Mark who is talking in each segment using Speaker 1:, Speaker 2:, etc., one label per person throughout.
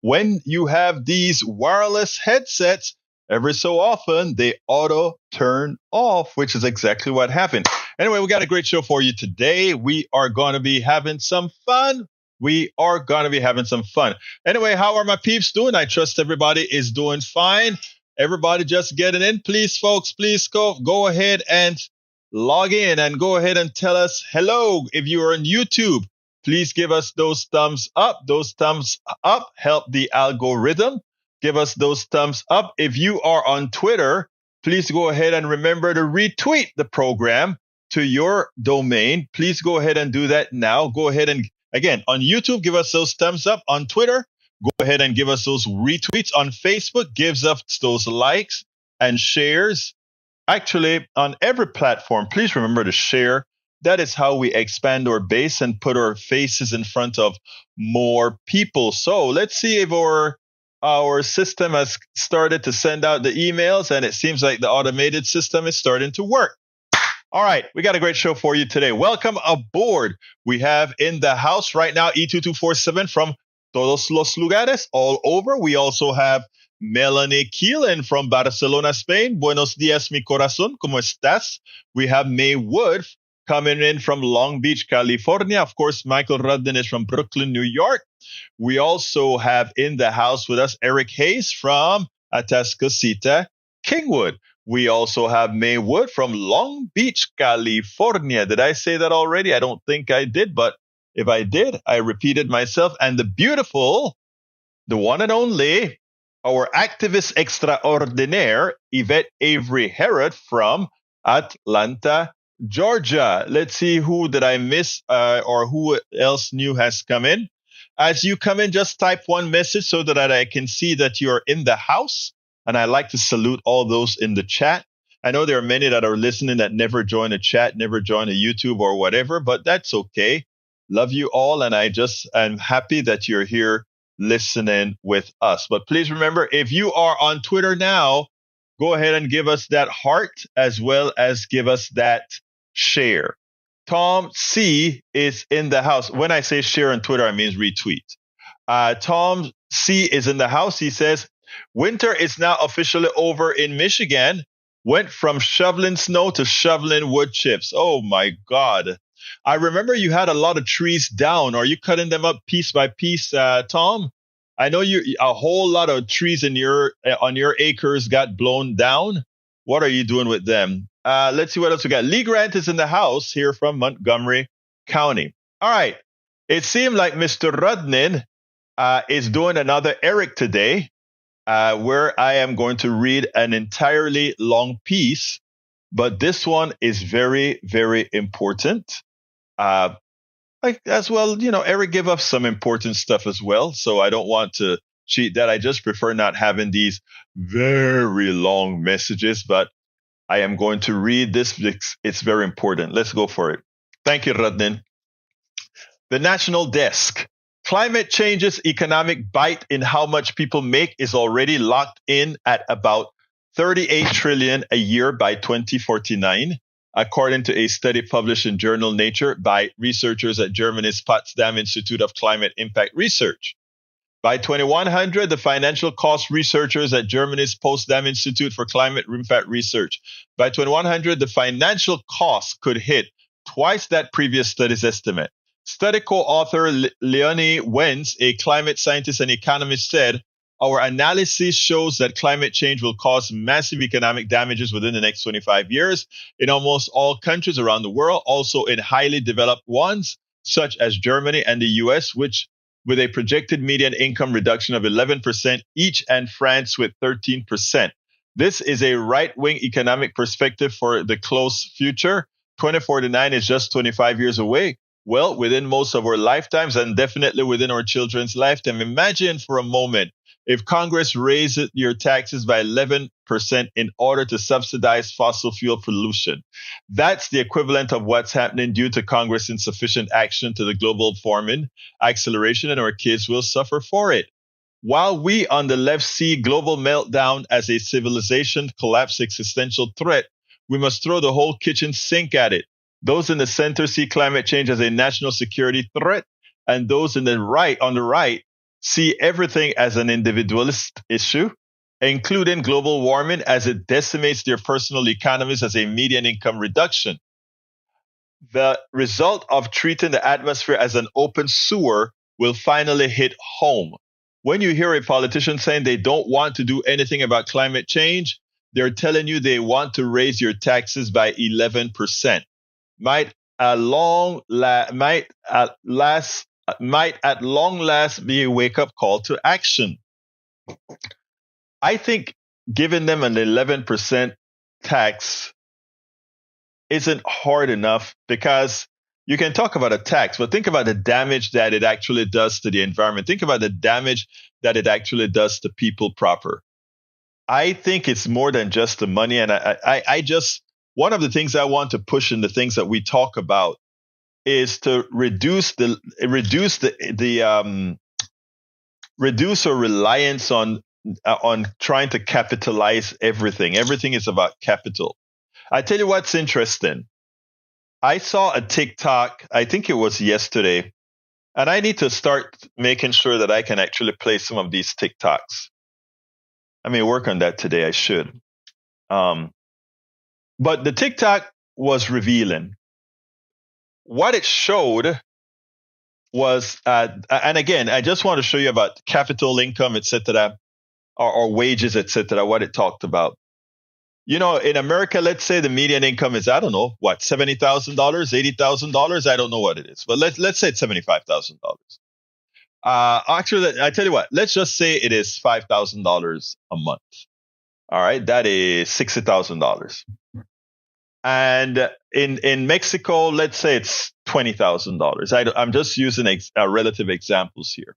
Speaker 1: when you have these wireless headsets, every so often they auto turn off, which is exactly what happened. Anyway, we got a great show for you today. We are going to be having some fun. Anyway, how are my peeps doing? I trust everybody is doing fine. Everybody just getting in. Please, folks, please go ahead and log in and go ahead and tell us hello. If you are on YouTube, please give us those thumbs up. Those thumbs up help the algorithm. Give us those thumbs up. If you are on Twitter, please go ahead and remember to retweet the program to your domain. Please go ahead and do that now. Go ahead and, again, on YouTube, give us those thumbs up. On Twitter, go ahead and give us those retweets. On Facebook, gives us those likes and shares. Actually, on every platform, please remember to share. That is how we expand our base and put our faces in front of more people. So let's see if our system has started to send out the emails, and it seems like the automated system is starting to work. All right, we got a great show for you today. Welcome aboard. We have in the house right now E2247 from todos los lugares, all over. We also have Melanie Keelan from Barcelona, Spain. Buenos dias, mi corazón. ¿Cómo estás? We have May Wood coming in from Long Beach, California. Of course, Michael Rudden is from Brooklyn, New York. We also have in the house with us Eric Hayes from Atascocita, Kingwood. We also have May Wood from Long Beach, California. Did I say that already? I don't think I did, but if I did, I repeated myself. And the beautiful, the one and only, our activist extraordinaire, Yvette Avery Herod from Atlanta, Georgia. Let's see, who did I miss or who else new has come in? As you come in, just type one message so that I can see that you're in the house. And I like to salute all those in the chat. I know there are many that are listening that never join a chat, never join a YouTube or whatever, but that's okay. Love you all. And I'm happy that you're here listening with us. But please remember, if you are on Twitter now, go ahead and give us that heart as well as give us that share. Tom C is in the house. When I say share on Twitter, I mean retweet. Tom C is in the house. He says, winter is now officially over in Michigan. Went from shoveling snow to shoveling wood chips. Oh my God. I remember you had a lot of trees down. Are you cutting them up piece by piece, Tom? I know a whole lot of trees on your acres got blown down. What are you doing with them? Let's see what else we got. Lee Grant is in the house here from Montgomery County. All right. It seemed like Mr. Rudnin is doing another Eric today, where I am going to read an entirely long piece, but this one is very, very important. As well, Eric gave us some important stuff as well, so I don't want to cheat that. I just prefer not having these very long messages, but I am going to read this because it's very important. Let's go for it. Thank you, Radnin. The National Desk. Climate change's economic bite in how much people make is already locked in at about 38 trillion a year by 2049, according to a study published in journal Nature by researchers at Germany's Potsdam Institute of Climate Impact Research. By 2100, the financial cost researchers at Germany's Potsdam Institute for Climate Impact Research. By 2100, the financial cost could hit twice that previous study's estimate. Study co-author Leonie Wenz, a climate scientist and economist, said, "Our analysis shows that climate change will cause massive economic damages within the next 25 years in almost all countries around the world, also in highly developed ones, such as Germany and the US, which with a projected median income reduction of 11% each, and France with 13%. This is a right-wing economic perspective for the close future. 2049 is just 25 years away. Well, within most of our lifetimes and definitely within our children's lifetime. Imagine for a moment if Congress raised your taxes by 11% in order to subsidize fossil fuel pollution. That's the equivalent of what's happening due to Congress' insufficient action to the global warming acceleration, and our kids will suffer for it. While we on the left see global meltdown as a civilization collapse existential threat, we must throw the whole kitchen sink at it. Those in the center see climate change as a national security threat, and those on the right see everything as an individualist issue, including global warming, as it decimates their personal economies as a median income reduction. The result of treating the atmosphere as an open sewer will finally hit home. When you hear a politician saying they don't want to do anything about climate change, they're telling you they want to raise your taxes by 11%. Might at long last be a wake-up call to action. I think giving them an 11% tax isn't hard enough, because you can talk about a tax, but think about the damage that it actually does to the environment. Think about the damage that it actually does to people proper. I think it's more than just the money. And I just, one of the things I want to push in the things that we talk about is to reduce our reliance on trying to capitalize everything. Everything is about capital. I tell you what's interesting. I saw a TikTok, I think it was yesterday, and I need to start making sure that I can actually play some of these TikToks. I may work on that today. I should. But the TikTok was revealing. What it showed was, and again, I just want to show you about capital income, etc., or wages, etc., what it talked about. You know, in America, let's say the median income is, I don't know, what, $70,000, $80,000? I don't know what it is, but let's say it's $75,000. Actually, I tell you what, let's just say it is $5,000 a month. All right, that is $60,000. And in Mexico, let's say it's $20,000. I'm just using relative examples here.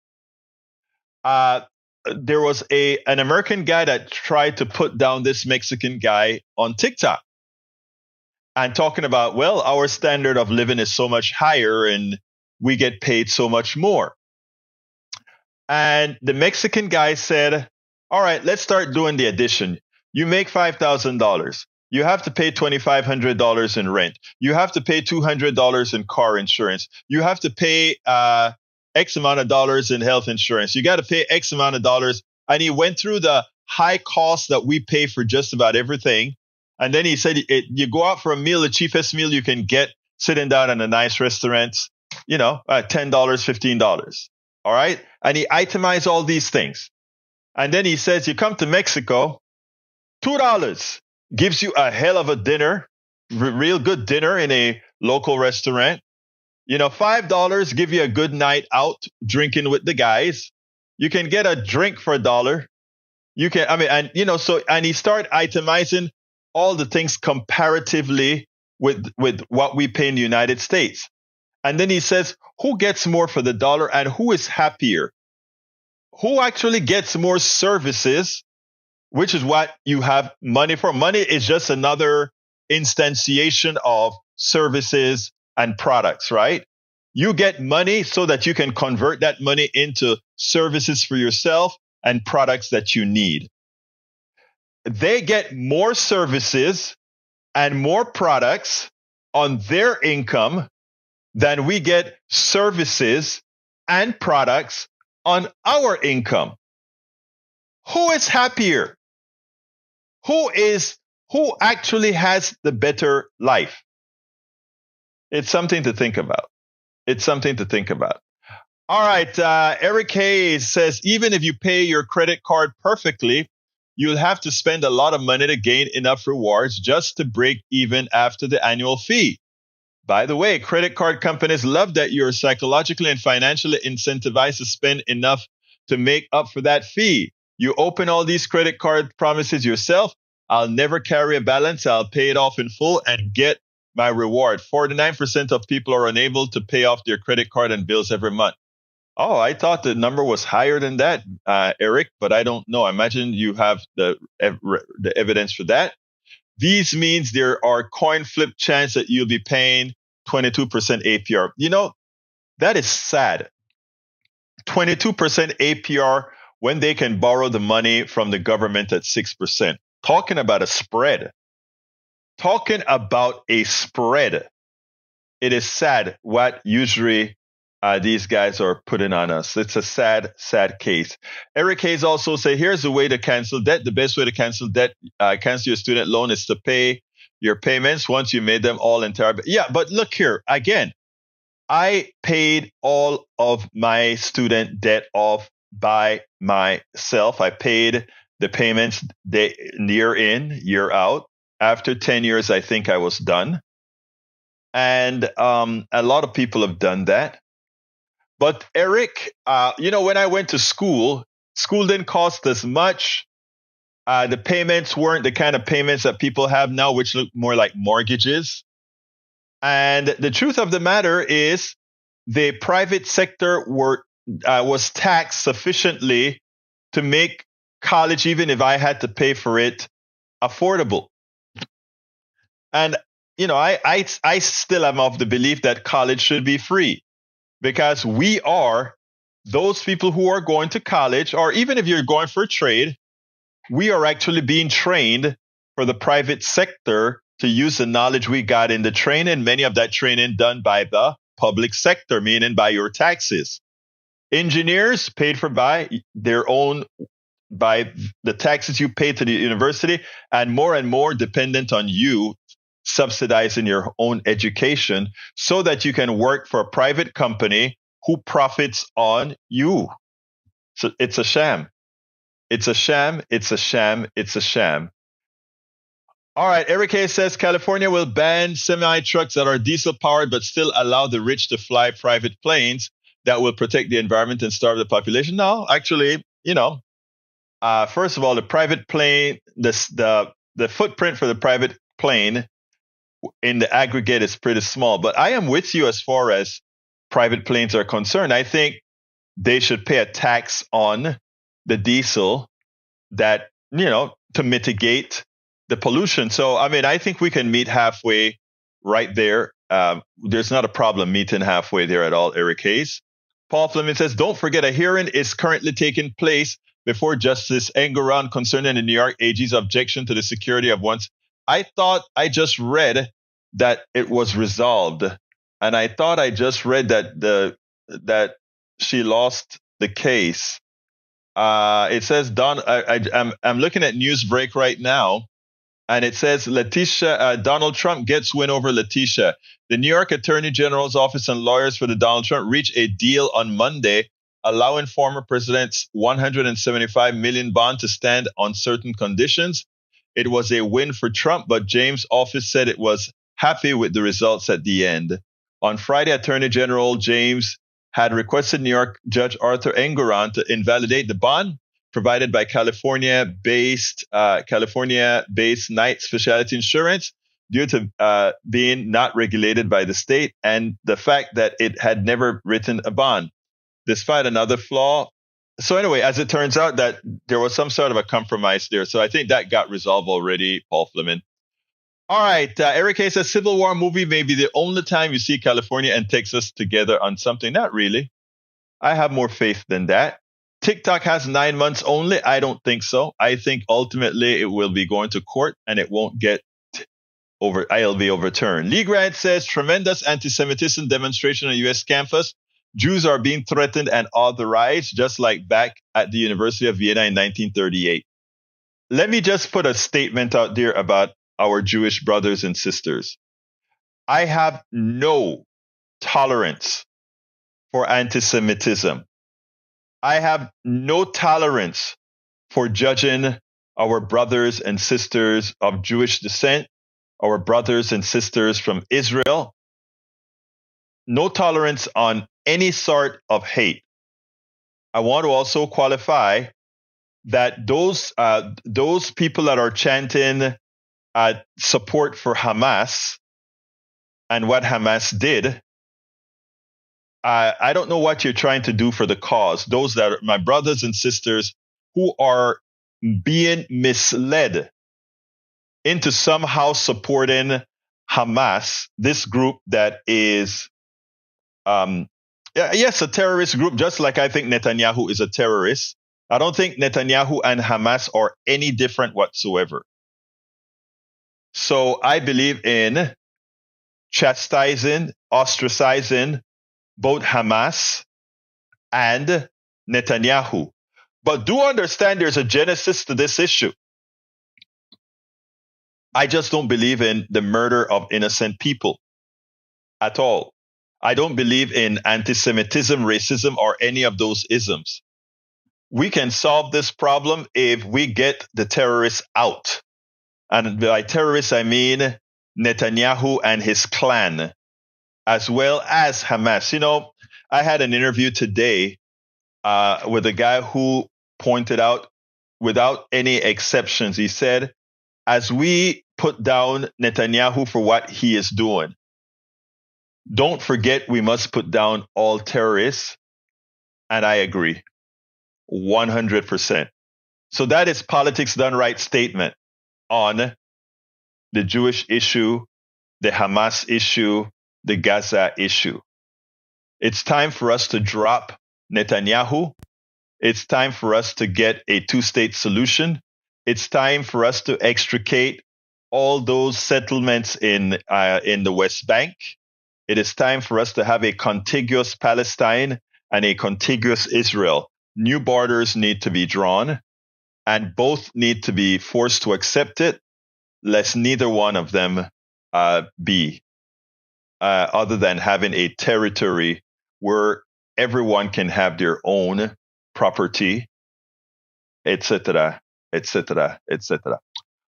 Speaker 1: There was an American guy that tried to put down this Mexican guy on TikTok and talking about, well, our standard of living is so much higher and we get paid so much more. And the Mexican guy said, all right, let's start doing the addition. You make $5,000. You have to pay $2,500 in rent. You have to pay $200 in car insurance. You have to pay X amount of dollars in health insurance. You got to pay X amount of dollars. And he went through the high costs that we pay for just about everything. And then he said, you go out for a meal, the cheapest meal you can get sitting down in a nice restaurant, $10, $15. All right. And he itemized all these things. And then he says, you come to Mexico, $2 gives you a hell of a dinner, real good dinner in a local restaurant. $5 give you a good night out drinking with the guys. You can get a drink for $1. You can, and he started itemizing all the things comparatively with what we pay in the United States. And then he says, who gets more for the dollar and who is happier? Who actually gets more services, which is what you have money for. Money is just another instantiation of services and products, right? You get money so that you can convert that money into services for yourself and products that you need. They get more services and more products on their income than we get services and products on our income. Who is happier? Who actually has the better life? It's something to think about. All right. Eric Hayes says, even if you pay your credit card perfectly, you'll have to spend a lot of money to gain enough rewards just to break even after the annual fee. By the way, credit card companies love that you're psychologically and financially incentivized to spend enough to make up for that fee. You open all these credit card promises yourself. I'll never carry a balance. I'll pay it off in full and get my reward. 49% of people are unable to pay off their credit card and bills every month. Oh, I thought the number was higher than that, Eric, but I don't know. I imagine you have the evidence for that. These means there are coin flip chance that you'll be paying 22% APR. That is sad. 22% APR when they can borrow the money from the government at 6%. Talking about a spread. It is sad what usury these guys are putting on us. It's a sad, sad case. Eric Hayes also say, here's the way to cancel debt. The best way to cancel debt, cancel your student loan is to pay your payments once you made them all entire. Yeah, but look here again. I paid all of my student debt off by myself. I paid the payments year in, year out. After 10 years, I think I was done. And a lot of people have done that. But Eric, when I went to school didn't cost as much. The payments weren't the kind of payments that people have now, which look more like mortgages. And the truth of the matter is the private sector was taxed sufficiently to make college, even if I had to pay for it, affordable. And, I still am of the belief that college should be free, because we are those people who are going to college, or even if you're going for a trade, we are actually being trained for the private sector to use the knowledge we got in the training, many of that training done by the public sector, meaning by your taxes. Engineers paid for by the taxes you pay to the university, and more dependent on you subsidizing your own education so that you can work for a private company who profits on you. So it's a sham. It's a sham. It's a sham. It's a sham. All right. Eric Hayes says California will ban semi-trucks that are diesel powered, but still allow the rich to fly private planes that will protect the environment and starve the population. No, actually, first of all, the private plane, the footprint for the private plane in the aggregate is pretty small. But I am with you as far as private planes are concerned. I think they should pay a tax on the diesel that, to mitigate the pollution. So, I think we can meet halfway right there. There's not a problem meeting halfway there at all, Eric Hayes. Paul Fleming says, don't forget a hearing is currently taking place before Justice Engoron concerning the New York AG's objection to the security of one's. I thought I just read that it was resolved. And I thought I just read that she lost the case. It says I'm looking at Newsbreak right now, and it says Donald Trump gets win over Letitia. The New York Attorney General's office and lawyers for the Donald Trump reached a deal on Monday, allowing former president's $175 million bond to stand on certain conditions. It was a win for Trump, but James' office said it was happy with the results at the end. On Friday, Attorney General James had requested New York Judge Arthur Engoron to invalidate the bond provided by California-based Knight Specialty Insurance due to being not regulated by the state and the fact that it had never written a bond. Despite another flaw. So anyway, as it turns out that there was some sort of a compromise there. So I think that got resolved already, Paul Fleming. All right. Eric Hayes says Civil War movie may be the only time you see California and Texas together on something. Not really. I have more faith than that. TikTok has 9 months only. I don't think so. I think ultimately it will be going to court and it won't get I'll be overturned. Lee Grant says tremendous anti-Semitism demonstration on U.S. campus. Jews are being threatened and authorized, just like back at the University of Vienna in 1938. Let me just put a statement out there about our Jewish brothers and sisters. I have no tolerance for anti-Semitism. I have no tolerance for judging our brothers and sisters of Jewish descent, our brothers and sisters from Israel. No tolerance on any sort of hate. I want to also qualify that those people that are chanting support for Hamas and what Hamas did, I don't know what you're trying to do for the cause. Those that are my brothers and sisters who are being misled into somehow supporting Hamas, this group that is yes, a terrorist group, just like I think Netanyahu is a terrorist. I don't think Netanyahu and Hamas are any different whatsoever. So I believe in chastising, ostracizing both Hamas and Netanyahu. But do understand there's a genesis to this issue. I just don't believe in the murder of innocent people at all. I don't believe in anti-Semitism, racism, or any of those isms. We can solve this problem if we get the terrorists out. And by terrorists, I mean Netanyahu and his clan, as well as Hamas. You know, I had an interview today with a guy who pointed out, without any exceptions, he said, as we put down Netanyahu for what he is doing, don't forget we must put down all terrorists. And I agree 100%. So that is politics done right statement on the Jewish issue, the Hamas issue, the Gaza issue. It's time for us to drop Netanyahu. It's time for us to get a two-state solution. It's time for us to extricate all those settlements in the West Bank. It is time for us to have a contiguous Palestine and a contiguous Israel. New borders need to be drawn, and both need to be forced to accept it, lest neither one of them be other than having a territory where everyone can have their own property, etc., etc., etc.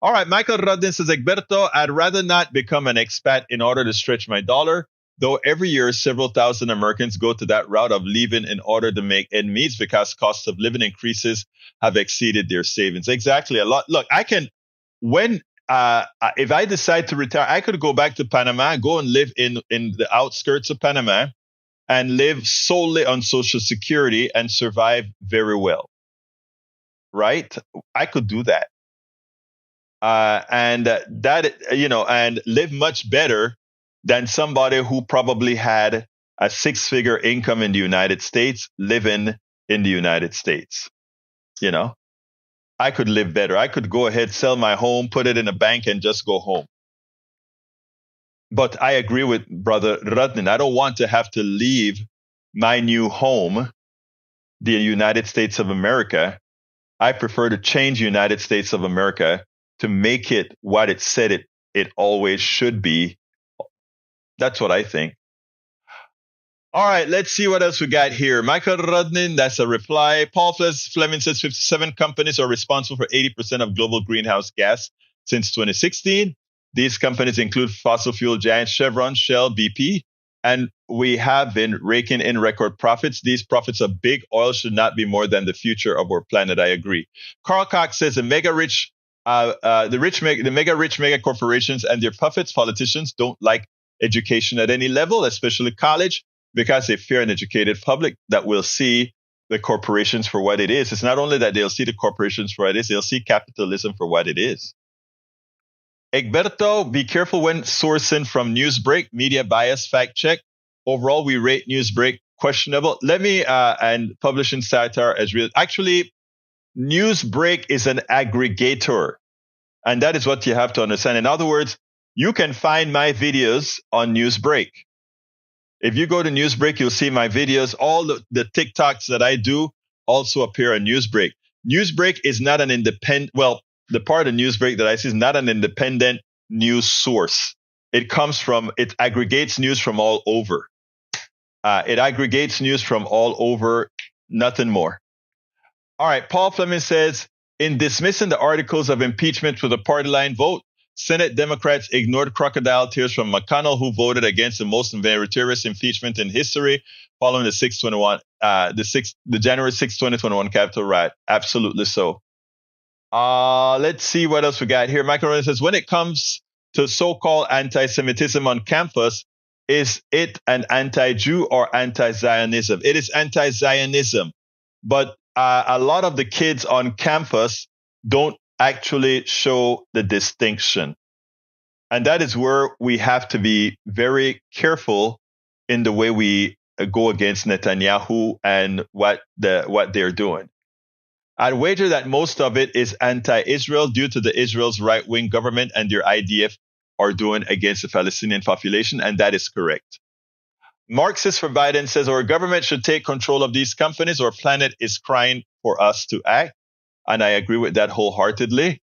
Speaker 1: All right, Michael Rodin says, Egberto, I'd rather not become an expat in order to stretch my dollar, though every year several thousand Americans go to that route of leaving in order to make ends meet because cost of living increases have exceeded their savings. Exactly. A lot. Look, I can, when, if I decide to retire, I could go back to Panama, go and live in the outskirts of Panama and live solely on Social Security and survive very well. Right? I could do that. And live much better than somebody who probably had a six-figure income in the United States living in the United States. You know, I could live better. I could go ahead, sell my home, put it in a bank, and just go home. But I agree with Brother Radnin. I don't want to have to leave my new home, the United States of America. I prefer to change the United States of America to make it what it said it always should be. That's what I think. All right, let's see what else we got here. Michael Rodnin, that's a reply. Paul Fleming says 57 companies are responsible for 80% of global greenhouse gas since 2016. These companies include fossil fuel giants Chevron, Shell, BP, and we have been raking in record profits. These profits of big oil should not be more than the future of our planet. I agree. Carl Cox says the mega rich mega corporations and their puppets, politicians, don't like education at any level, especially college, because they fear an educated public that will see the corporations for what it is. It's not only that they'll see the corporations for what it is, they'll see capitalism for what it is. Egberto, be careful when sourcing from Newsbreak, media bias, fact check. Overall, we rate Newsbreak questionable. Let me, and publishing satire as real. Actually, Newsbreak is an aggregator. And that is what you have to understand. In other words, you can find my videos on Newsbreak. If you go to Newsbreak, you'll see my videos. All the TikToks that I do also appear on Newsbreak. Newsbreak is not an independent, well, the part of Newsbreak that I see is not an independent news source. It aggregates news from all over. It aggregates news from all over, nothing more. All right, Paul Fleming says, in dismissing the articles of impeachment with a party line vote, Senate Democrats ignored crocodile tears from McConnell, who voted against the most meritorious impeachment in history following the January 6, 2021 Capitol riot. Absolutely so. Let's see what else we got here. Michael Rowland says, when it comes to so-called anti-Semitism on campus, is it an anti-Jew or anti-Zionism? It is anti-Zionism, but a lot of the kids on campus don't actually show the distinction. And that is where we have to be very careful in the way we go against Netanyahu and what they're doing. I'd wager that most of it is anti-Israel due to the Israel's right-wing government and their IDF are doing against the Palestinian population, and that is correct. Marxist for Biden says our government should take control of these companies. Our planet is crying for us to act. And I agree with that wholeheartedly.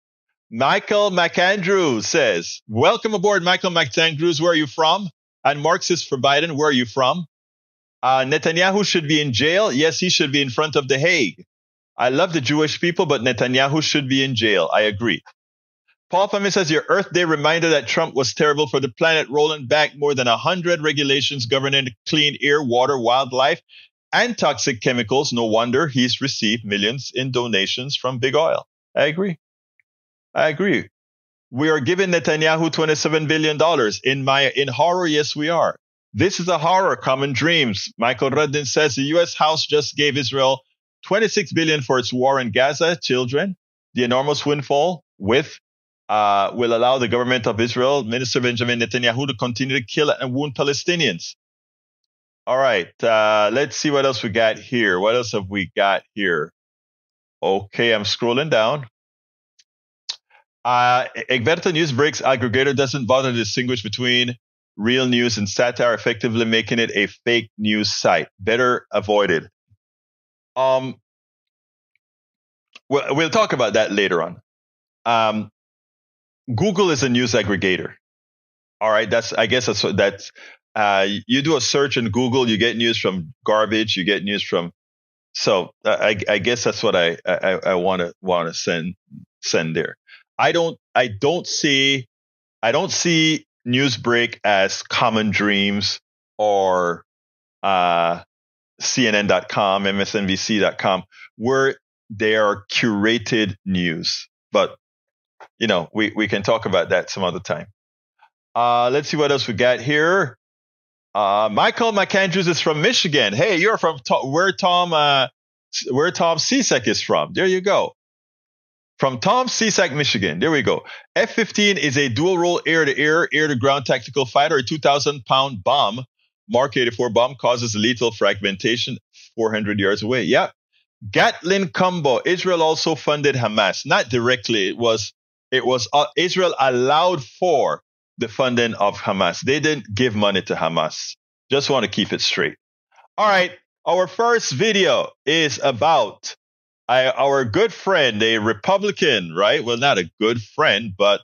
Speaker 1: Michael McAndrews says, welcome aboard, Michael McAndrews. Where are you from? And Marxist for Biden, where are you from? Netanyahu should be in jail. Yes, he should be in front of The Hague. I love the Jewish people, but Netanyahu should be in jail. I agree. Paul Fami says, your Earth Day reminder that Trump was terrible for the planet, rolling back more than 100 regulations governing clean air, water, wildlife, and toxic chemicals. No wonder he's received millions in donations from big oil. I agree. We are giving Netanyahu $27 billion. In horror, yes, we are. This is a horror, common dreams. Michael Rudden says the U.S. House just gave Israel $26 billion for its war in Gaza. Children, the enormous windfall will allow the government of Israel, Minister Benjamin Netanyahu, to continue to kill and wound Palestinians. All right, let's see what else we got here. What else have we got here? Okay, I'm scrolling down. Egberto Newsbreak's aggregator doesn't bother to distinguish between real news and satire, effectively making it a fake news site. Better avoided. We'll talk about that later on. Google is a news aggregator. All right, you do a search in Google, you get news from garbage, you get news from. So I guess that's what I want to send there. I don't see Newsbreak as Common Dreams or CNN.com, MSNBC.com, where they are curated news. But we can talk about that some other time. Let's see what else we got here. Michael McAndrews is from Michigan. Hey, you're from where Tom Cizek is from. There you go. From Tom Cizek, Michigan. There we go. F-15 is a dual-role air-to-air, air-to-ground tactical fighter. A 2,000-pound bomb, Mark 84 bomb, causes lethal fragmentation 400 yards away. Yeah. Gatlin Combo. Israel also funded Hamas. Not directly. It was Israel allowed for the funding of Hamas. They didn't give money to Hamas. Just want to keep it straight. All right. Our first video is about our good friend, a Republican, right? Well, not a good friend, but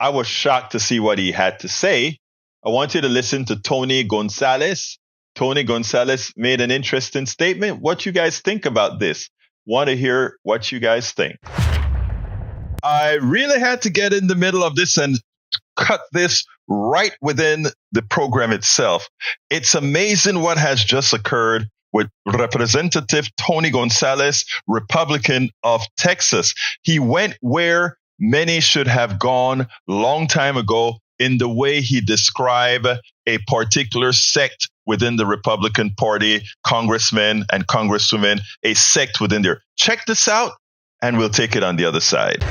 Speaker 1: I was shocked to see what he had to say. I want you to listen to Tony Gonzales. Tony Gonzales made an interesting statement. What you guys think about this? Want to hear what you guys think. I really had to get in the middle of this and cut this right within the program itself. It's amazing what has just occurred with Representative Tony Gonzales, Republican of Texas. He went where many should have gone long time ago in the way he described a particular sect within the Republican Party, congressmen and congresswomen, a sect within there. Check this out, and we'll take it on the other side.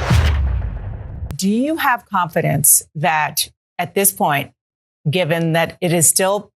Speaker 2: Do you have confidence that at this point, given that it is still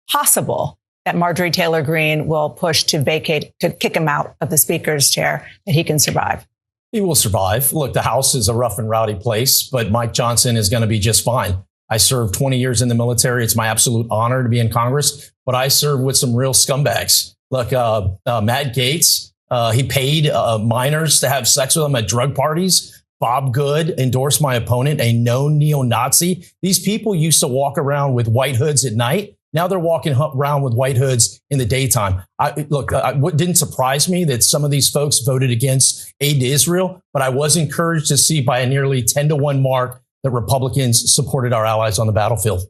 Speaker 2: possible that Marjorie Taylor Greene will push to kick him out of the speaker's chair, that he can survive?
Speaker 3: He will survive. Look, the House is a rough and rowdy place, but Mike Johnson is going to be just fine. I served 20 years in the military. It's my absolute honor to be in Congress, but I serve with some real scumbags. Look, Matt Gaetz, he paid minors to have sex with him at drug parties. Bob Good endorsed my opponent, a known neo-Nazi. These people used to walk around with white hoods at night. Now they're walking around with white hoods in the daytime. What didn't surprise me that some of these folks voted against aid to Israel, but I was encouraged to see by a nearly 10-1 mark that Republicans supported our allies on the battlefield.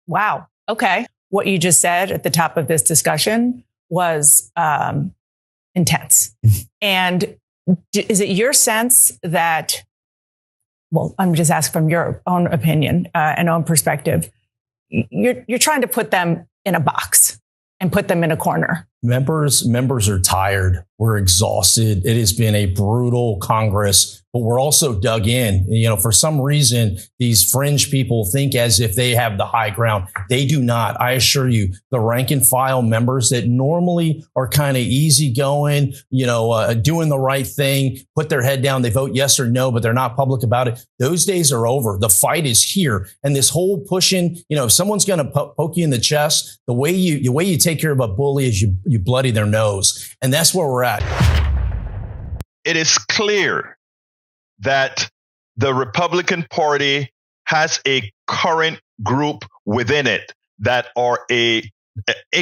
Speaker 2: Wow. Okay. What you just said at the top of this discussion was intense. And is it your sense that, well, I'm just asking from your own opinion and own perspective, you're trying to put them in a box and put them in a corner.
Speaker 3: Members are tired. We're exhausted. It has been a brutal Congress, but we're also dug in. For some reason, these fringe people think as if they have the high ground. They do not. I assure you, the rank and file members that normally are kind of easygoing, doing the right thing, put their head down, they vote yes or no, but they're not public about it. Those days are over. The fight is here. And this whole pushing, if someone's going to poke you in the chest, the way you take care of a bully is you bloody their nose. And that's where we're at.
Speaker 1: It is clear that the Republican Party has a current group within it that are a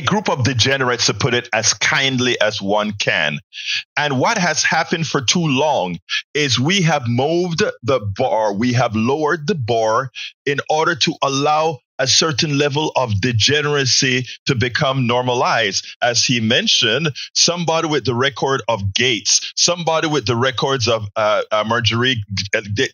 Speaker 1: group of degenerates, to put it as kindly as one can. And what has happened for too long is we have moved the bar, we have lowered the bar in order to allow a certain level of degeneracy to become normalized. As he mentioned, somebody with the record of Gates, somebody with the records of Marjorie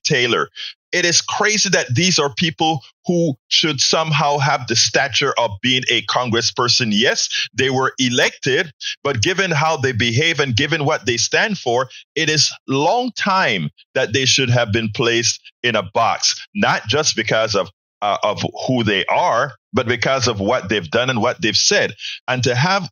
Speaker 1: Taylor. It is crazy that these are people who should somehow have the stature of being a congressperson. Yes, they were elected, but given how they behave and given what they stand for, it is long time that they should have been placed in a box, not just because of who they are, but because of what they've done and what they've said. And to have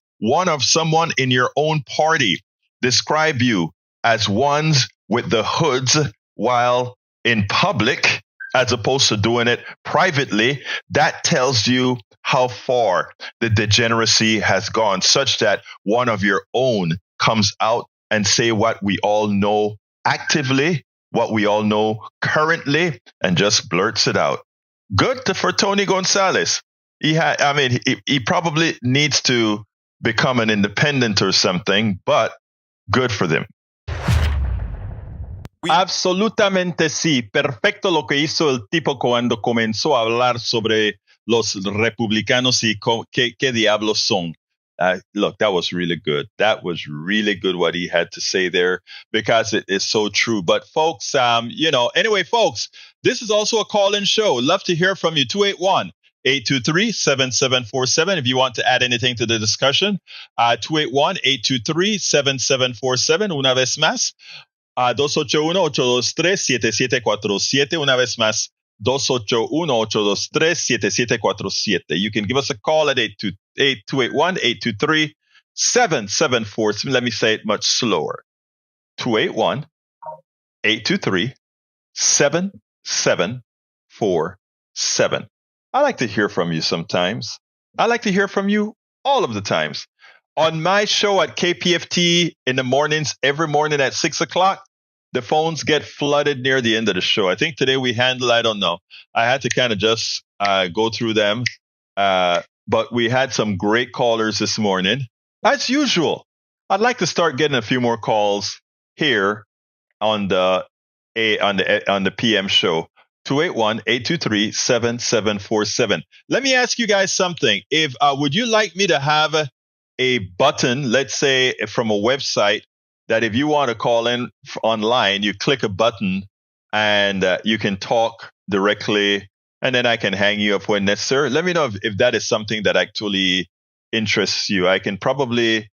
Speaker 1: someone in your own party describe you as ones with the hoods while in public, as opposed to doing it privately, that tells you how far the degeneracy has gone, such that one of your own comes out and say what we all know actively, what we all know currently, and just blurts it out. Good for Tony Gonzales. He probably needs to become an independent or something, but good for them. Absolutamente sí. Perfecto lo que hizo el tipo cuando comenzó a hablar sobre los republicanos y qué diablos son. Look, that was really good. That was really good what he had to say there, because it is so true. But folks, anyway, folks, this is also a call-in show. Love to hear from you. 281-823-7747. If you want to add anything to the discussion, 281-823-7747. Una vez más, 281-823-7747. Una vez más, 281-823-7747. You can give us a call at 281-823-7747. Let me say it much slower. 281-823-7747. I like to hear from you sometimes. I like to hear from you all of the times. On my show at KPFT in the mornings, every morning at 6 o'clock, the phones get flooded near the end of the show. I think today we handled, I don't know. I had to kind of just go through them. But we had some great callers this morning. As usual, I'd like to start getting a few more calls here on the PM show. 281-823-7747. Let me ask you guys something. Would you like me to have a button, let's say from a website, that if you want to call in online, you click a button and you can talk directly, and then I can hang you up when necessary? Let me know if that is something that actually interests you. I can probably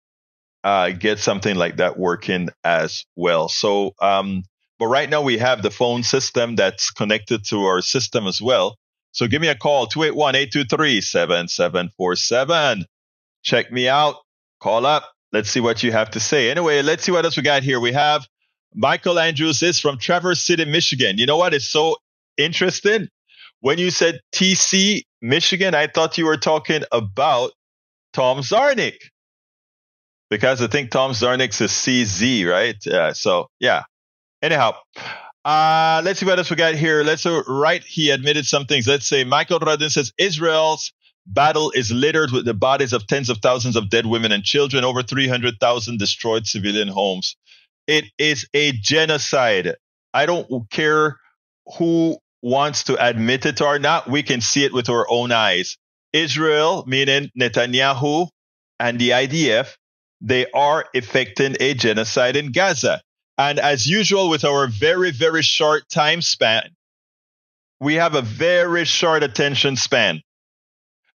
Speaker 1: get something like that working as well. So, but right now we have the phone system that's connected to our system as well. So give me a call, 281-823-7747. Check me out. Call up. Let's see what you have to say. Anyway, let's see what else we got here. We have Michael Andrews is from Traverse City, Michigan. You know what is so interesting? When you said TC, Michigan, I thought you were talking about Tom Zarnik, because I think Tom Zarnik's is CZ, right? So, yeah. Anyhow, let's see what else we got here. He admitted some things. Let's say Michael Rodin says Israel's battle is littered with the bodies of tens of thousands of dead women and children, over 300,000 destroyed civilian homes. It is a genocide. I don't care who wants to admit it or not. We can see it with our own eyes. Israel, meaning Netanyahu and the IDF, they are effecting a genocide in Gaza. And as usual, with our very, very short time span, we have a very short attention span.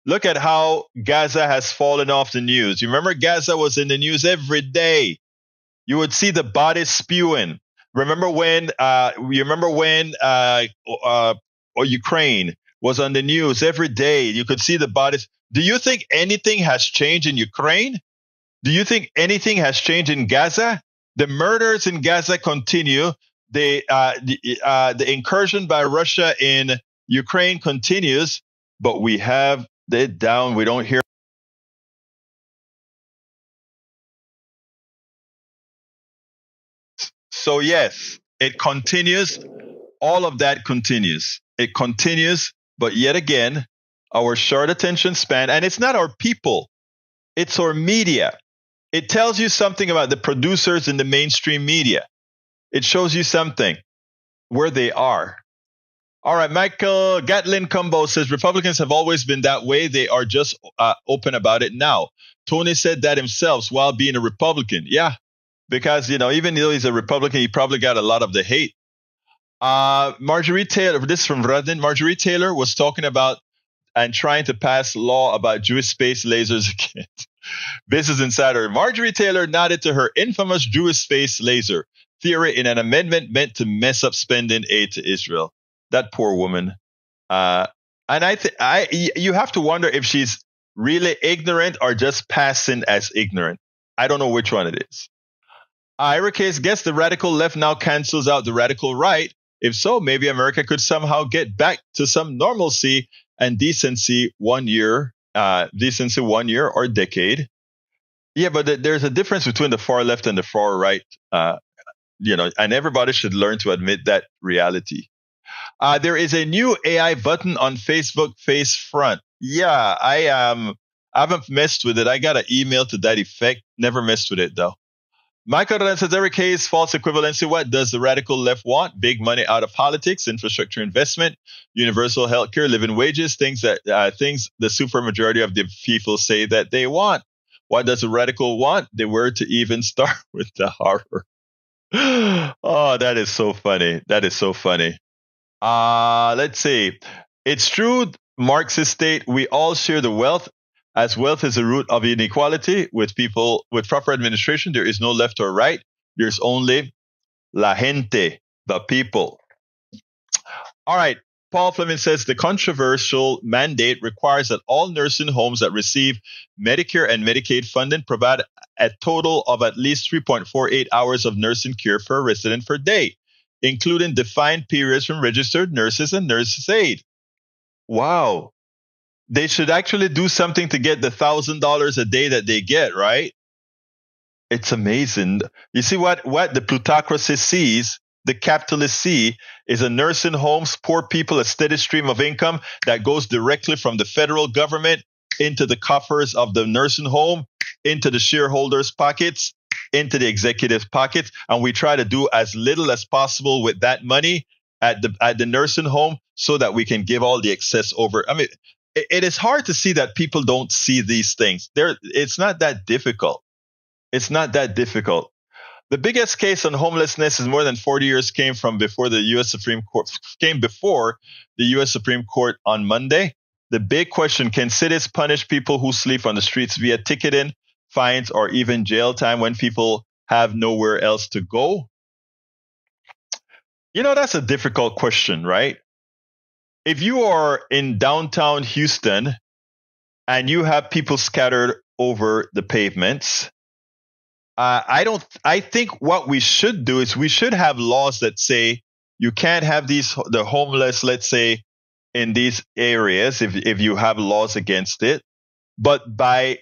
Speaker 1: Look at how Gaza has fallen off the news. You remember Gaza was in the news every day. You would see the bodies spewing. Remember when Ukraine was on the news every day? You could see the bodies. Do you think anything has changed in Ukraine? Do you think anything has changed in Gaza? The murders in Gaza continue. The incursion by Russia in Ukraine continues, but we have it down. We don't hear. So yes, it continues. All of that continues. It continues, but yet again, our short attention span, and it's not our people, it's our media. It tells you something about the producers in the mainstream media. It shows you something where they are. All right, Michael Gatlin Cumbo says Republicans have always been that way. They are just open about it now. Tony said that himself while being a Republican. Yeah, because, even though he's a Republican, he probably got a lot of the hate. Marjorie Taylor, this is from Rodden. Marjorie Taylor was talking about and trying to pass law about Jewish space lasers again. Business Insider. Marjorie Taylor nodded to her infamous Jewish space laser theory in an amendment meant to mess up spending aid to Israel. That poor woman. And you have to wonder if she's really ignorant or just passing as ignorant. I don't know which one it is. Ira Case, guess the radical left now cancels out the radical right. If so, maybe America could somehow get back to some normalcy and decency 1 year or decade. Yeah, but there's a difference between the far left and the far right, and everybody should learn to admit that reality. There is a new AI button on Facebook Face Front. Yeah, I haven't messed with it. I got an email to that effect. Never messed with it, though. Michael Rodan says, every case, false equivalency. What does the radical left want? Big money out of politics, infrastructure investment, universal health care, living wages, things the super majority of the people say that they want. What does the radical want? They were to even start with the horror. Oh, that is so funny. That is so funny. Let's see. It's true, Marxist state, we all share the wealth, as wealth is the root of inequality. With people with proper administration, there is no left or right. There's only la gente, the people. All right. Paul Fleming says the controversial mandate requires that all nursing homes that receive Medicare and Medicaid funding provide a total of at least 3.48 hours of nursing care per resident per day, including defined periods from registered nurses and nurses' aid. Wow. They should actually do something to get the $1,000 a day that they get, right? It's amazing. You see what the plutocracy sees, the capitalists see, is a nursing homes, poor people, a steady stream of income that goes directly from the federal government into the coffers of the nursing home, into the shareholders' pockets, into the executive pockets, and we try to do as little as possible with that money at the nursing home so that we can give all the excess over. I mean, it is hard to see that people don't see these things. It's not that difficult. It's not that difficult. The biggest case on homelessness is more than 40 years came before the U.S. Supreme Court on Monday. The big question, can cities punish people who sleep on the streets via ticketing, fines, or even jail time when people have nowhere else to go? That's a difficult question, right? If you are in downtown Houston and you have people scattered over the pavements, I think what we should do is we should have laws that say you can't have the homeless, let's say, in these areas if you have laws against it. But by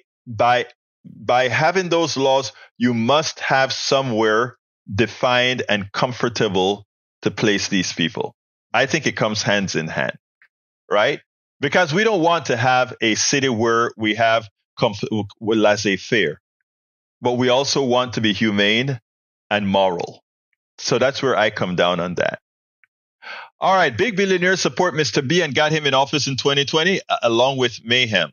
Speaker 1: having those laws, you must have somewhere defined and comfortable to place these people. I think it comes hands in hand, right? Because we don't want to have a city where we have laissez-faire, but we also want to be humane and moral. So that's where I come down on that. All right, big billionaires support Mr. B and got him in office in 2020, along with Mayhem.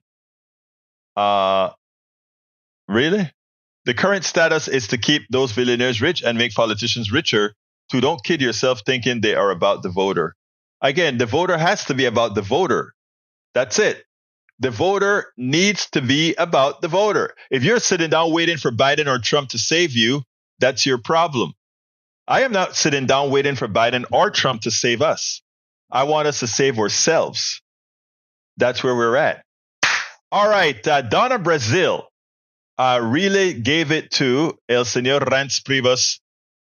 Speaker 1: Really? The current status is to keep those billionaires rich and make politicians richer. So don't kid yourself thinking they are about the voter. Again, the voter has to be about the voter. That's it. The voter needs to be about the voter. If you're sitting down waiting for Biden or Trump to save you, that's your problem. I am not sitting down waiting for Biden or Trump to save us. I want us to save ourselves. That's where we're at. All right. Donna Brazile really gave it to El Señor Reince Priebus.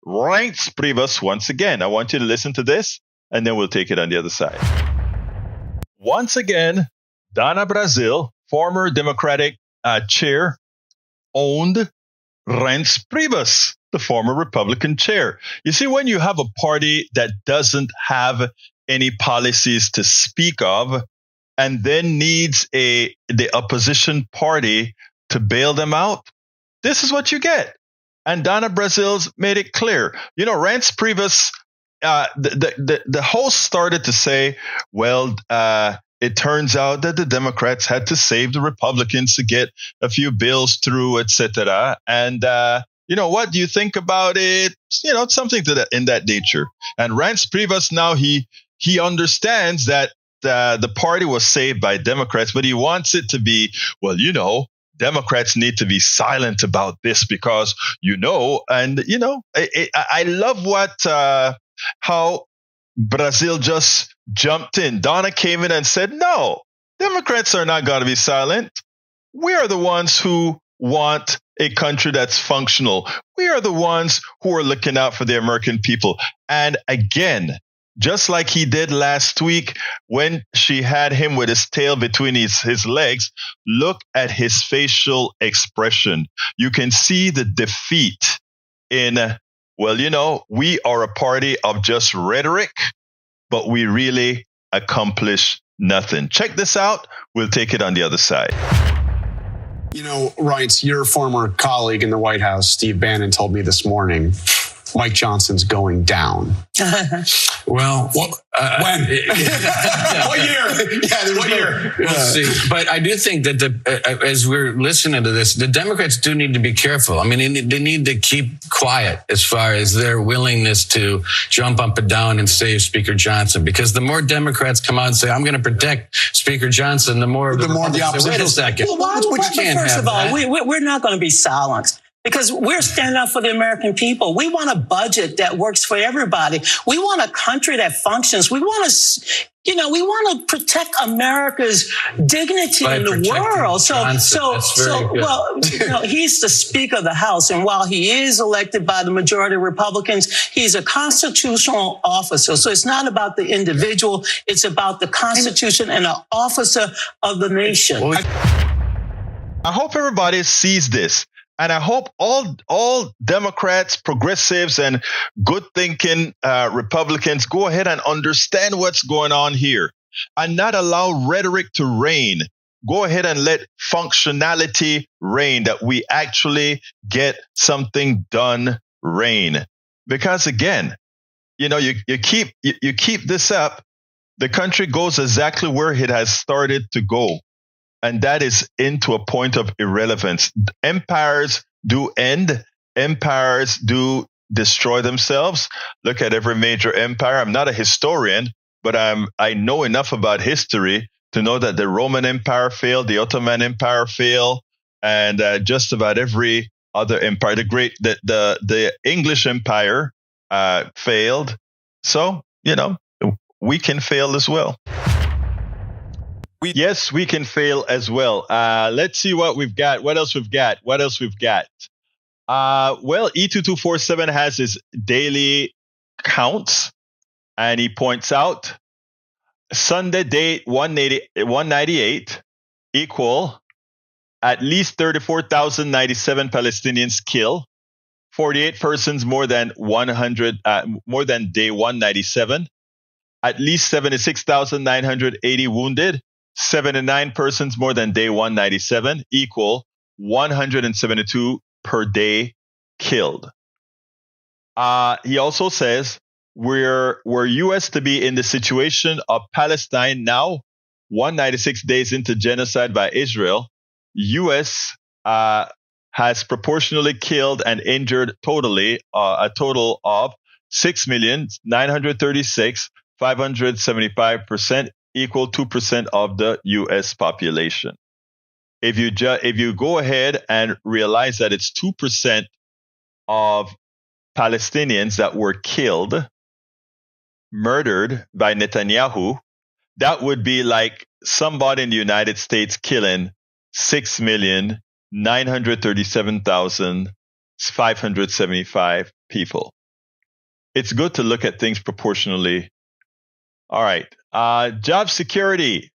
Speaker 1: Reince Priebus, once again. I want you to listen to this, and then we'll take it on the other side. Once again, Donna Brazile, former Democratic chair, owned Reince Priebus, the former Republican chair. You see, when you have a party that doesn't have any policies to speak of and then needs the opposition party to bail them out, this is what you get. And Donna Brazile's made it clear. You know, Reince Priebus, the host started to say, well, it turns out that the Democrats had to save the Republicans to get a few bills through, etc. And you know, what do you think about it? You know, something in that nature. And Reince Priebus now he understands that the party was saved by Democrats, but he wants it to be, well, you know, Democrats need to be silent about this because, you know, and you know, I love how Brazile just jumped in. Donna came in and said, no, Democrats are not going to be silent. We are the ones who want a country that's functional. We are the ones who are looking out for the American people. And again, just like he did last week when she had him with his tail between his legs, look at his facial expression. You can see the defeat in, well, you know, we are a party of just rhetoric, but we really accomplish nothing. Check this out. We'll take it on the other side.
Speaker 4: You know, Reince, your former colleague in the White House, Steve Bannon, told me this morning, Mike Johnson's going down.
Speaker 5: Well,
Speaker 4: when? What year? Yeah, what year?
Speaker 5: We'll see. But I do think that as we're listening to this, the Democrats do need to be careful. I mean, they need to keep quiet as far as their willingness to jump up and down and save Speaker Johnson. Because the more Democrats come out and say, I'm going to protect Speaker Johnson, the more the opposition say, wait a second.
Speaker 6: Well, first of all, we're not going to be silenced. Because we're standing up for the American people. We want a budget that works for everybody. We want a country that functions. We want to protect America's dignity in the world. He's the Speaker of the House. And while he is elected by the majority of Republicans, he's a constitutional officer. So it's not about the individual. It's about the Constitution and an officer of the nation.
Speaker 1: I hope everybody sees this. And I hope all Democrats, progressives, and good-thinking Republicans go ahead and understand what's going on here and not allow rhetoric to reign. Go ahead and let functionality reign, that we actually get something done reign. Because again, you know, you keep this up, the country goes exactly where it has started to go. And that is into a point of irrelevance. Empires do end. Empires do destroy themselves. Look at every major empire. I'm not a historian, but I know enough about history to know that the Roman Empire failed, the Ottoman Empire failed, and just about every other empire. The English Empire failed. So, you know, we can fail as well. Yes, we can fail as well. Let's see what we've got. What else we've got? Well, E2247 has his daily counts, and he points out Sunday date 198 equal at least 34,097 Palestinians killed, 48 persons more than more than day 197, at least 76,980 wounded. 79 persons more than day 197 equal 172 per day killed. He also says we're U.S. to be in the situation of Palestine now, 196 days into genocide by Israel. U.S. has proportionally killed and injured totally a total of 6,936,575% equal 2% of the U.S. population. If you go ahead and realize that it's 2% of Palestinians that were killed, murdered by Netanyahu, that would be like somebody in the United States killing 6,937,575 people. It's good to look at things proportionally. All right. Job security.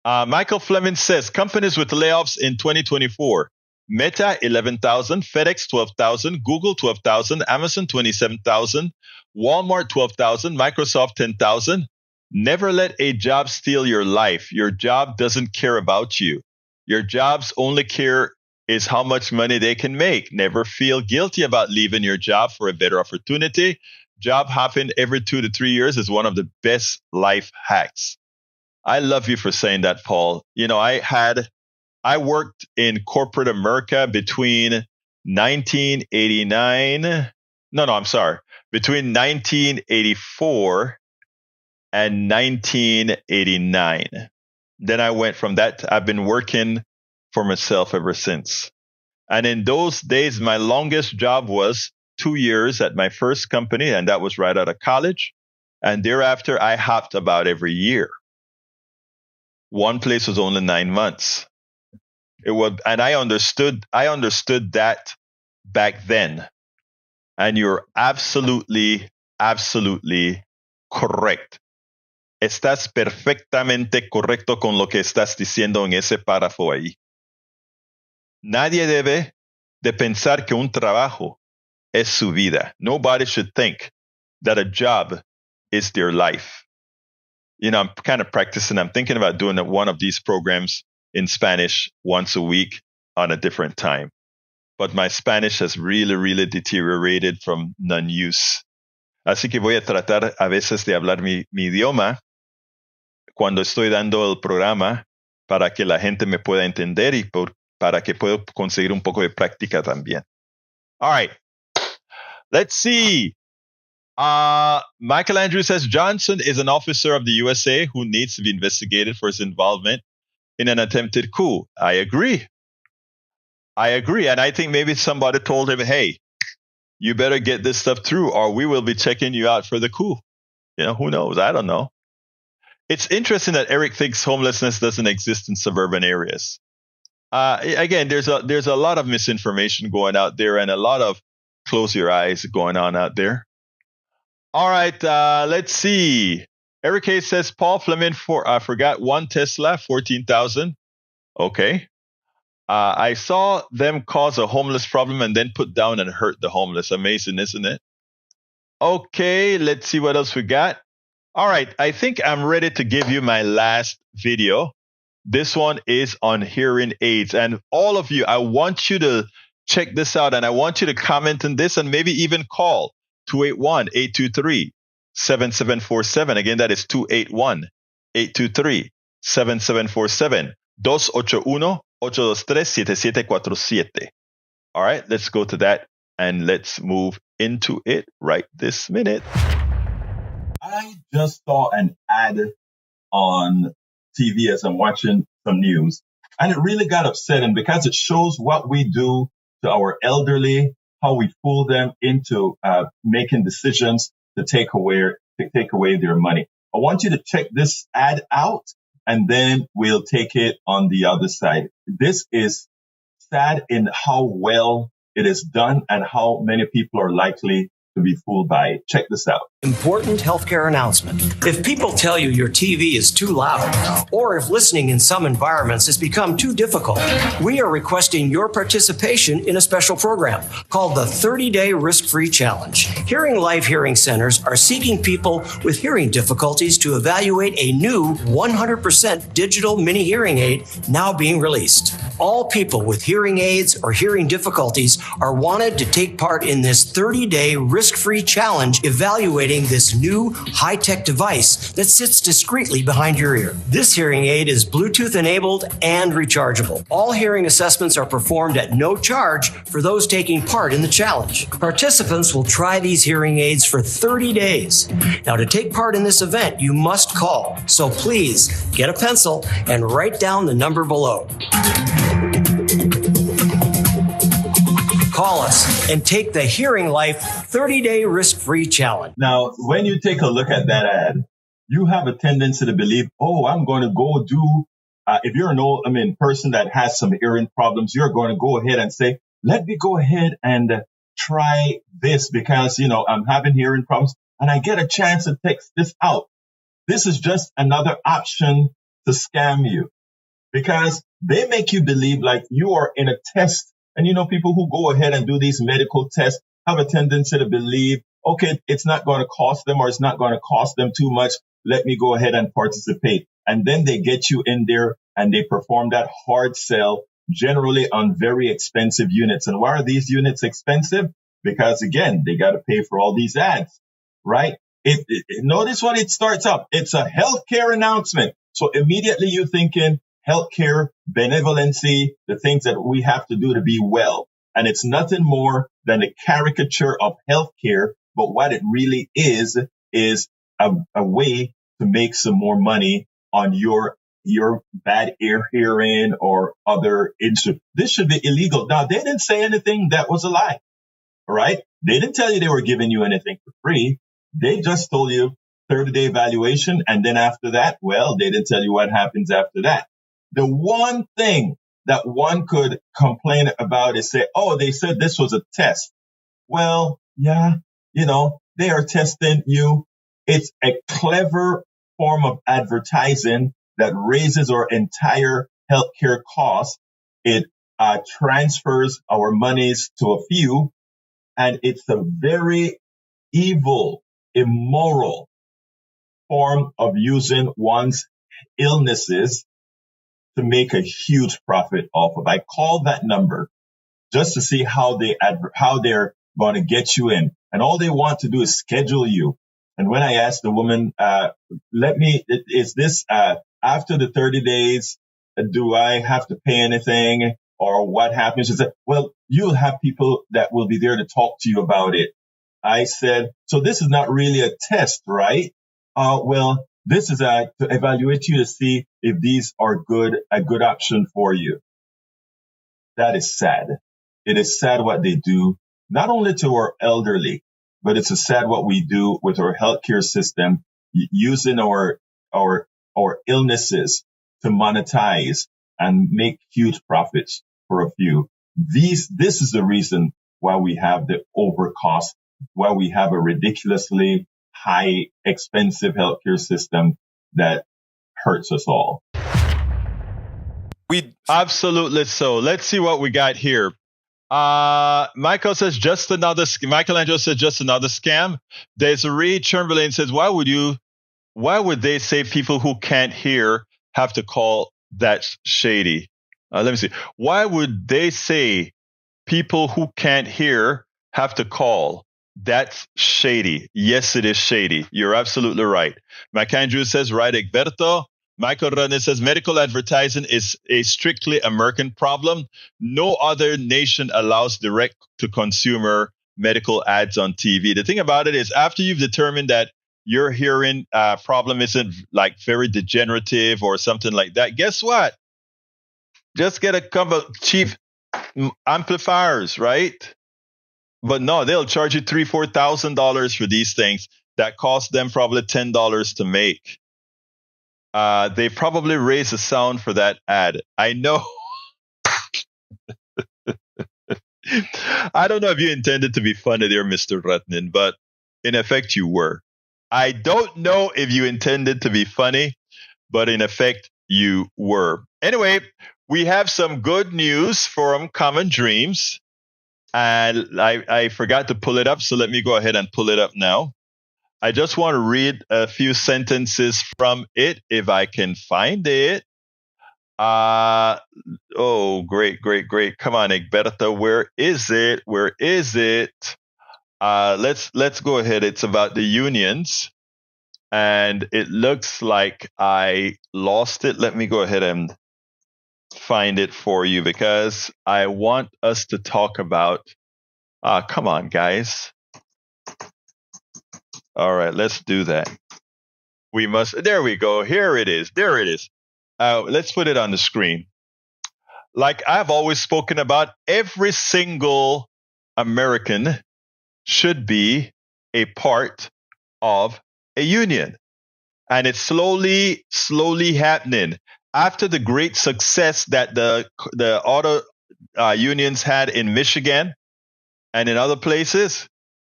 Speaker 1: Michael Fleming says companies with layoffs in 2024. Meta, 11,000. FedEx, 12,000. Google, 12,000. Amazon, 27,000. Walmart, 12,000. Microsoft, 10,000. Never let a job steal your life. Your job doesn't care about you. Your job's only care is how much money they can make. Never feel guilty about leaving your job for a better opportunity. Job hopping every 2 to 3 years is one of the best life hacks. I love you for saying that, Paul. You know, I worked in corporate America between 1984 and 1989. Then I went from that. I've been working for myself ever since. And in those days, my longest job was 2 years at my first company, and that was right out of college. And thereafter, I hopped about every year. One place was only 9 months. And I understood that back then. And you're absolutely, absolutely correct. Estás perfectamente correcto con lo que estás diciendo en ese párrafo ahí. Nadie debe de pensar que un trabajo es su vida. Nobody should think that a job is their life. You know, I'm kind of practicing. I'm thinking about doing one of these programs in Spanish once a week on a different time. But my Spanish has really, really deteriorated from non-use. Así que voy a tratar a veces de hablar mi idioma cuando estoy dando el programa para que la gente me pueda entender y para que pueda conseguir un poco de práctica también. All right. Let's see. Michael Andrews says Johnson is an officer of the USA who needs to be investigated for his involvement in an attempted coup. I agree. And I think maybe somebody told him, hey, you better get this stuff through or we will be checking you out for the coup. You know, who knows? I don't know. It's interesting that Eric thinks homelessness doesn't exist in suburban areas. Again, there's a lot of misinformation going out there and a lot of close your eyes going on out there. All right, let's see. Eric Hayes says Paul Fleming forgot one Tesla, 14,000. Okay. I saw them cause a homeless problem and then put down and hurt the homeless. Amazing, isn't it? Okay, let's see what else we got. All right, I think I'm ready to give you my last video. This one is on hearing aids. And all of you, I want you to check this out and I want you to comment on this and maybe even call 281-823-7747. Again, that is 281-823-7747. 281-823-7747. All right, let's go to that and let's move into it right this minute.
Speaker 7: I just saw an ad on TV as I'm watching some news, and it really got upsetting because it shows what we do to our elderly, how we fool them into making decisions to take away their money. I want you to check this ad out, and then we'll take it on the other side. This is sad in how well it is done and how many people are likely to be fooled by it. Check this out.
Speaker 8: Important healthcare announcement. If people tell you your TV is too loud, or if listening in some environments has become too difficult, we are requesting your participation in a special program called the 30-Day Risk-Free Challenge. Hearing Life Hearing Centers are seeking people with hearing difficulties to evaluate a new 100% digital mini hearing aid now being released. All people with hearing aids or hearing difficulties are wanted to take part in this 30-day risk-free challenge evaluating demonstrating this new high-tech device that sits discreetly behind your ear. This hearing aid is Bluetooth enabled and rechargeable. All hearing assessments are performed at no charge for those taking part in the challenge. Participants will try these hearing aids for 30 days. Now, to take part in this event, you must call. So please get a pencil and write down the number below. Call us and take the Hearing Life 30-day risk-free challenge.
Speaker 7: Now, when you take a look at that ad, you have a tendency to believe, oh, I'm going to go do, if you're an old, person that has some hearing problems, you're going to go ahead and say, let me go ahead and try this because, I'm having hearing problems and I get a chance to text this out. This is just another option to scam you because they make you believe like you are in a test. And, people who go ahead and do these medical tests have a tendency to believe, okay, it's not going to cost them or it's not going to cost them too much. Let me go ahead and participate. And then they get you in there and they perform that hard sell, generally on very expensive units. And why are these units expensive? Because, again, they got to pay for all these ads, right? Notice what it starts up. It's a healthcare announcement. So immediately you're thinking, healthcare, benevolency, the things that we have to do to be well. And it's nothing more than a caricature of healthcare. But what it really is a way to make some more money on your bad hearing or other instruments. This should be illegal. Now, they didn't say anything that was a lie. All right. They didn't tell you they were giving you anything for free. They just told you 30-day evaluation. And then after that, well, they didn't tell you what happens after that. The one thing that one could complain about is say, oh, they said this was a test. Well, yeah, they are testing you. It's a clever form of advertising that raises our entire healthcare costs. It transfers our monies to a few, and it's a very evil, immoral form of using one's illnesses to make a huge profit off of. I call that number just to see how they're going to get you in. And all they want to do is schedule you. And when I asked the woman, is this after the 30 days, do I have to pay anything or what happens? She said, well, you'll have people that will be there to talk to you about it. I said, so this is not really a test, right? Well, this is to evaluate you to see if these are a good option for you. That is sad. It is sad what they do, not only to our elderly, but it's sad what we do with our healthcare system, using our illnesses to monetize and make huge profits for a few. This is the reason why we have the overcost, why we have a ridiculously high, expensive healthcare system that hurts us all.
Speaker 1: Absolutely so. Let's see what we got here. Michael says Michelangelo says just another scam. Desiree Chamberlain says, why would they say people who can't hear have to call? That's shady. Let me see. Why would they say people who can't hear have to call? That's shady. Yes, it is shady. You're absolutely right. Mike Andrew says, right, Egberto. Michael Rane says, medical advertising is a strictly American problem. No other nation allows direct-to-consumer medical ads on TV. The thing about it is, after you've determined that your hearing problem isn't like very degenerative or something like that, guess what? Just get a couple of cheap amplifiers, right? But no, they'll charge you $3,000-$4,000 for these things that cost them probably $10 to make. They probably raise the sound for that ad. I know. I don't know if you intended to be funny there, Mr. Ratnin, but in effect you were. I don't know if you intended to be funny, but in effect you were. Anyway, we have some good news from Common Dreams. And I forgot to pull it up, so let me go ahead and pull it up now. I just want to read a few sentences from it, if I can find it. Oh, great. Come on, Egberto. Where is it? Let's go ahead. It's about the unions, and it looks like I lost it. Let me go ahead and find it for you because I want us to talk about. Come on, guys. All right, let's do that. We must. There we go. Here it is. There it is. Let's put it on the screen. Like I've always spoken about, every single American should be a part of a union. And it's slowly happening. After the great success that the auto unions had in Michigan and in other places,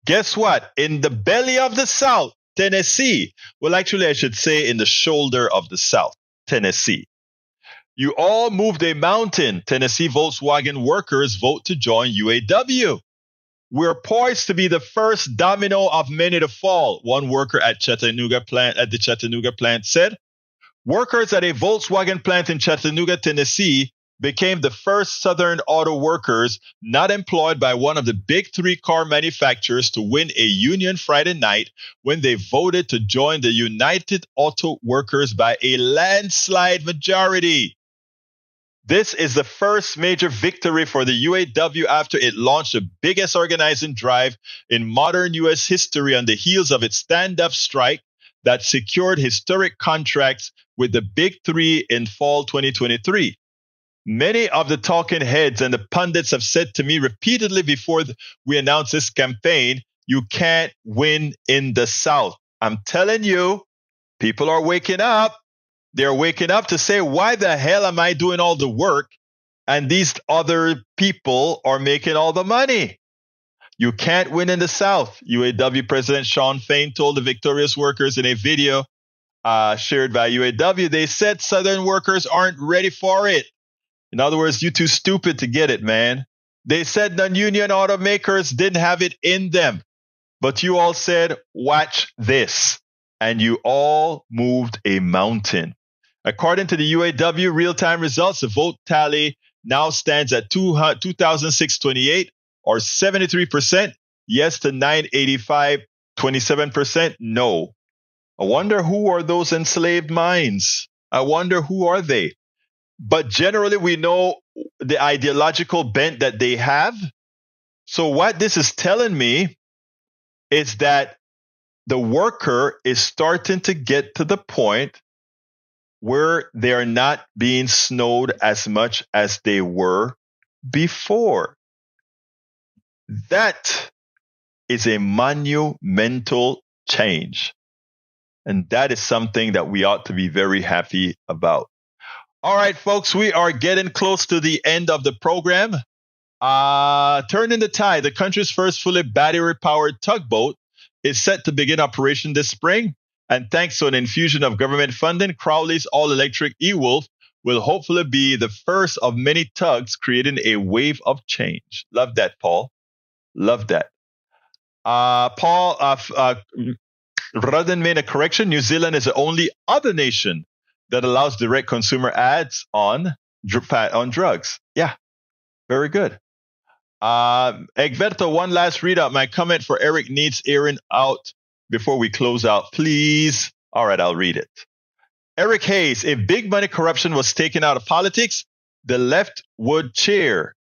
Speaker 1: guess what? In the belly of the South, Tennessee, well, actually, I should say in the shoulder of the South, Tennessee, you all moved a mountain. Tennessee Volkswagen workers vote to join UAW. We're poised to be the first domino of many to fall, one worker at the Chattanooga plant said. Workers at a Volkswagen plant in Chattanooga, Tennessee, became the first Southern auto workers not employed by one of the big three car manufacturers to win a union Friday night when they voted to join the United Auto Workers by a landslide majority. This is the first major victory for the UAW after it launched the biggest organizing drive in modern U.S. history on the heels of its stand-up strike that secured historic contracts with the Big Three in fall 2023. Many of the talking heads and the pundits have said to me repeatedly before we announced this campaign, you can't win in the South. I'm telling you, people are waking up. They're waking up to say, why the hell am I doing all the work and these other people are making all the money? You can't win in the South. UAW President Shawn Fain told the victorious workers in a video shared by UAW, they said Southern workers aren't ready for it. In other words, you're too stupid to get it, man. They said non-union automakers didn't have it in them. But you all said, watch this. And you all moved a mountain. According to the UAW real-time results, the vote tally now stands at 2,628 or 73% yes to 985, 27% no. I wonder who are those enslaved minds? I wonder who are they? But generally, we know the ideological bent that they have. So what this is telling me is that the worker is starting to get to the point where they are not being snowed as much as they were before. That is a monumental change. And that is something that we ought to be very happy about. All right, folks, we are getting close to the end of the program. Turning the tide, the country's first fully battery-powered tugboat is set to begin operation this spring. And thanks to an infusion of government funding, Crowley's all-electric E-Wolf will hopefully be the first of many tugs creating a wave of change. Love that, Paul. Love that. Paul, rather than make a correction, New Zealand is the only other nation that allows direct consumer ads on drugs. Yeah, very good. Egberto, one last read out. My comment for Eric needs airing out before we close out, please. All right, I'll read it. Eric Hayes, if big money corruption was taken out of politics, the left would cheer.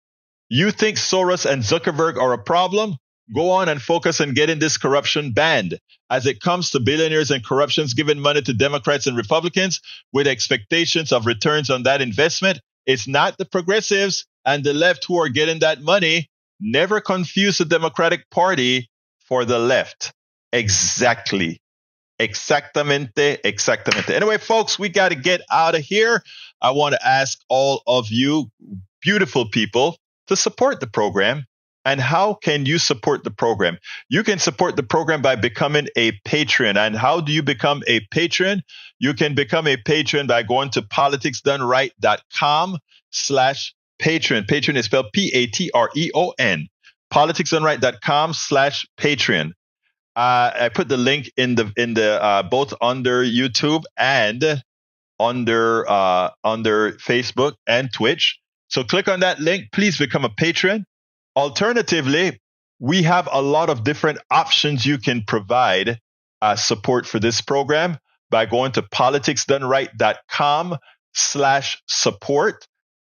Speaker 1: You think Soros and Zuckerberg are a problem? Go on and focus on getting this corruption banned. As it comes to billionaires and corruptions giving money to Democrats and Republicans with expectations of returns on that investment, it's not the progressives and the left who are getting that money. Never confuse the Democratic Party for the left. Exactly. Exactamente. Anyway, folks, we got to get out of here. I want to ask all of you beautiful people to support the program. And how can you support the program? You can support the program by becoming a patron. And how do you become a patron? You can become a patron by going to politicsdoneright.com/patron. Patron is spelled Patreon. politicsdoneright.com/patreon. I put the link in the both under YouTube and under Facebook and Twitch. So click on that link. Please become a patron. Alternatively, we have a lot of different options you can provide support for this program by going to politicsdoneright.com/support,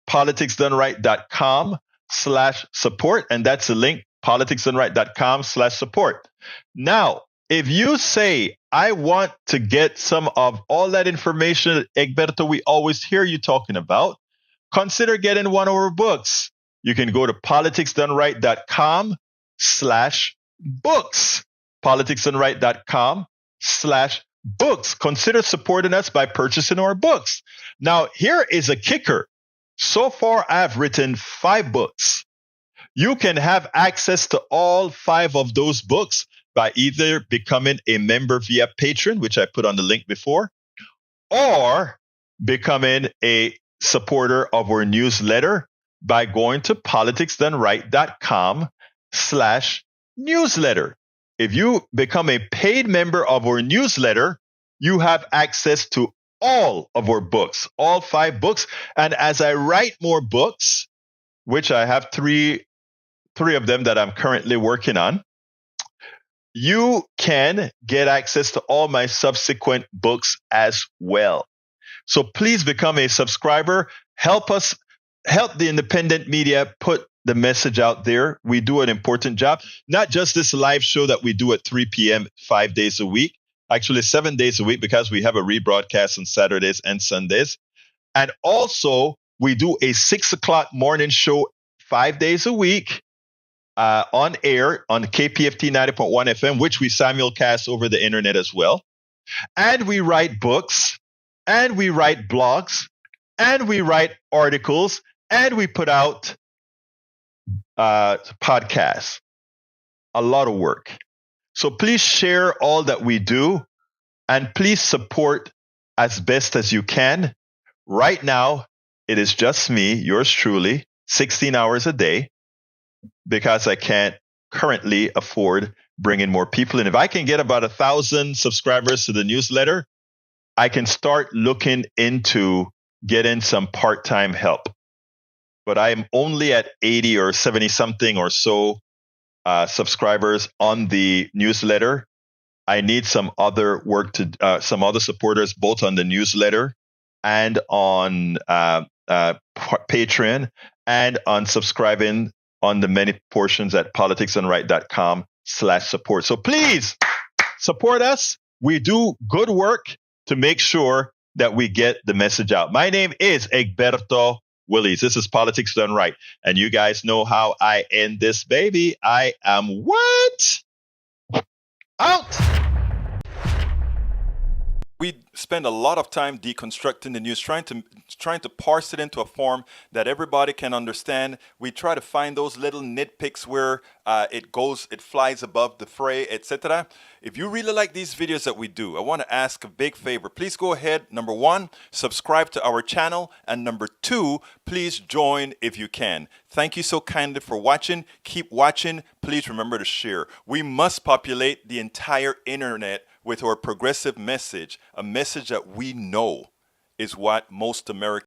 Speaker 1: politicsdoneright.com/support, and that's the link, politicsdoneright.com/support. Now, if you say, I want to get some of all that information, Egberto, we always hear you talking about, consider getting one of our books. You can go to politicsdoneright.com/books, politicsdoneright.com/books. Consider supporting us by purchasing our books. Now, here is a kicker. So far, I've written 5 books. You can have access to all 5 of those books by either becoming a member via Patreon, which I put on the link before, or becoming a supporter of our newsletter by going to politicsdoneright.com/newsletter. If you become a paid member of our newsletter, you have access to all of our books, all 5 books. And as I write more books, which I have three of them that I'm currently working on, you can get access to all my subsequent books as well. So please become a subscriber. Help us, help the independent media put the message out there. We do an important job, not just this live show that we do at 3 p.m. 5 days a week, actually 7 days a week, because we have a rebroadcast on Saturdays and Sundays. And also we do a 6 o'clock morning show 5 days a week on air on KPFT 90.1 FM, which we simulcast over the internet as well. And we write books, and we write blogs, and we write articles, and we put out podcasts. A lot of work. So please share all that we do, and please support as best as you can. Right now, it is just me, yours truly, 16 hours a day, because I can't currently afford bringing more people in. If I can get about 1,000 subscribers to the newsletter, I can start looking into getting some part-time help. But I am only at 80 or 70 something or so subscribers on the newsletter. I need some other work some other supporters, both on the newsletter and on Patreon, and on subscribing on the many portions at politicsdoneright.com/support. So please support us. We do good work to make sure that we get the message out. My name is Egberto Willies. This is Politics Done Right. And you guys know how I end this baby. I am what? Out!
Speaker 9: We spend a lot of time deconstructing the news, trying to parse it into a form that everybody can understand. We try to find those little nitpicks where it flies above the fray, etc. If you really like these videos that we do, I want to ask a big favor. Please go ahead. Number 1, subscribe to our channel. And number 2, please join if you can. Thank you so kindly for watching. Keep watching. Please remember to share. We must populate the entire internet with our progressive message, a message that we know is what most Americans